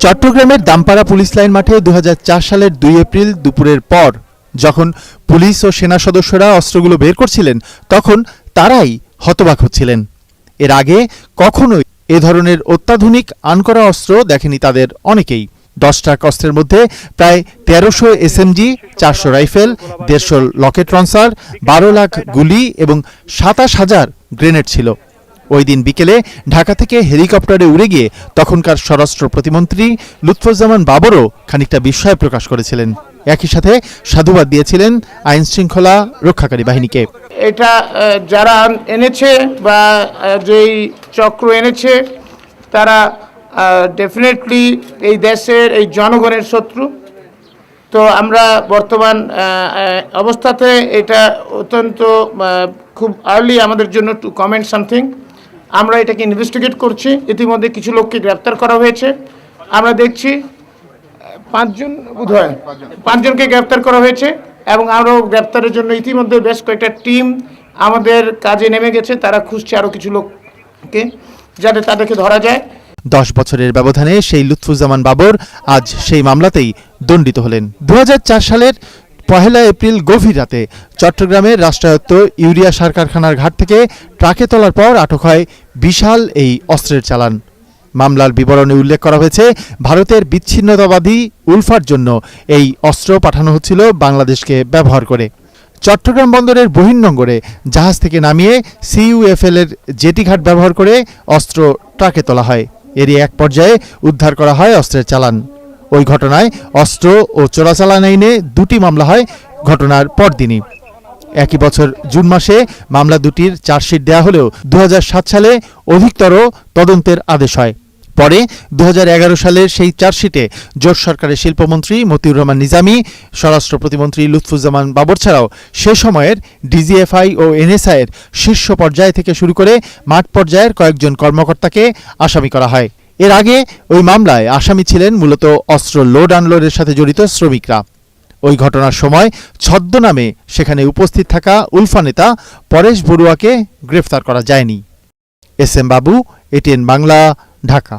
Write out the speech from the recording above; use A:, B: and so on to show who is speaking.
A: চট্টগ্রামের Dampara police line মাঠে 2004 সালের 2 এপ্রিল দুপুরের পর যখন পুলিশ ও সেনা সদস্যরা অস্ত্রগুলো বের করছিলেন তখন তারাই হতবাক হচ্ছিলেন। এর আগে কখনোই এ ধরনের অত্যাধুনিক আনকরা অস্ত্র দেখেনি তাদের অনেকেই। 10 ট্রাক অস্ত্রের মধ্যে প্রায় 1300 SMG, 400 rifle, 150 Locket launcher, 12 lakh গুলি এবং 27,000 গ্রেনেড ছিল। ওই দিন বিকেলে ঢাকা থেকে হেলিকপ্টারে উড়ে গিয়ে তখনকার স্বরাষ্ট্র প্রতিমন্ত্রী লুৎফুজ্জামান বাবরও খানিকটা বিস্ময় প্রকাশ করেছিলেন। একই সাথে সাধুবাদ দিয়েছিলেন আইন শৃঙ্খলা রক্ষাকারী বাহিনীকে।
B: এটা যারা এনেছে বা যেই চক্র এনেছে তারা ডেফিনেটলি এই দেশের এই জনগণের শত্রু। তো আমরা বর্তমান অবস্থাতে এটা অত্যন্ত খুব আর্লি আমাদের জন্য টু কমেন্ট সামথিং। আমরা এটাকে ইনভেস্টিগেট করছি। ইতিমধ্যে কিছু লোককে গ্রেপ্তার করা হয়েছে। আমরা দেখছি 5 জনকে গ্রেপ্তার করা হয়েছে এবং আরও গ্রেপ্তারের জন্য ইতিমধ্যে বেশ কয়েকটা টিম আমাদের কাজে নেমে গেছে। তারা খুঁজছে আরও কিছু লোককে যাতে তাদেরকে ধরা যায়।
A: 10 বছরের ব্যবধানে সেই লুৎফুজ্জামান বাবর আজ সেই মামলাতেই দণ্ডিত হলেন। 2004 সালের 1 এপ্রিল গভীর রাতে চট্টগ্রামের রাষ্ট্রায়ত্ত ইউরিয়া সার কারখানার ঘাট থেকে ট্রাকে তোলার পর আটক হয় বিশাল এই অস্ত্রের চালান। মামলার বিবরণে উল্লেখ করা হয়েছে, ভারতের বিচ্ছিন্নতাবাদী উলফার জন্য এই অস্ত্র পাঠানো হচ্ছিল বাংলাদেশকে ব্যবহার করে। চট্টগ্রাম বন্দরের বহির্নোঙরে জাহাজ থেকে নামিয়ে সিইউএফএল এর জেটি ঘাট ব্যবহার করে অস্ত্র ট্রাকে তোলা হয়। এরই এক পর্যায়ে উদ্ধার করা হয় অস্ত্রের চালান। ওই ঘটনায় অস্ত্র ও চোরাচালান আইনে 2টি মামলা হয় ঘটনার পরদিনই। একই বছর জুন মাসে মামলা দুটির চার্জশিট দেওয়া হলেও 2007 সালে অধিকতর তদন্তের আদেশ হয়। পরে 2011 সালের সেই চার্জশিটে জোট সরকারের শিল্পমন্ত্রী মতিউর রহমান নিজামী, স্বরাষ্ট্র প্রতিমন্ত্রী লুৎফুজ্জামান বাবর ছাড়াও সে সময়ের ডিজিএফআই ও এনএসআই এর শীর্ষ পর্যায় থেকে শুরু করে মাঠ পর্যায়ের কয়েকজন কর্মকর্তাকে আসামি করা হয়। এর আগে ওই মামলায় আসামি ছিলেন মূলত অস্ত্র লোড আনলোডের সাথে জড়িত শ্রমিকরা। ওই ঘটনার সময় ছদ্মনামে সেখানে উপস্থিত থাকা উলফা নেতা পরেশ বড়ুয়াকে গ্রেফতার করা যায়নি। এস এম বাবু, এটিএন বাংলা, ঢাকা।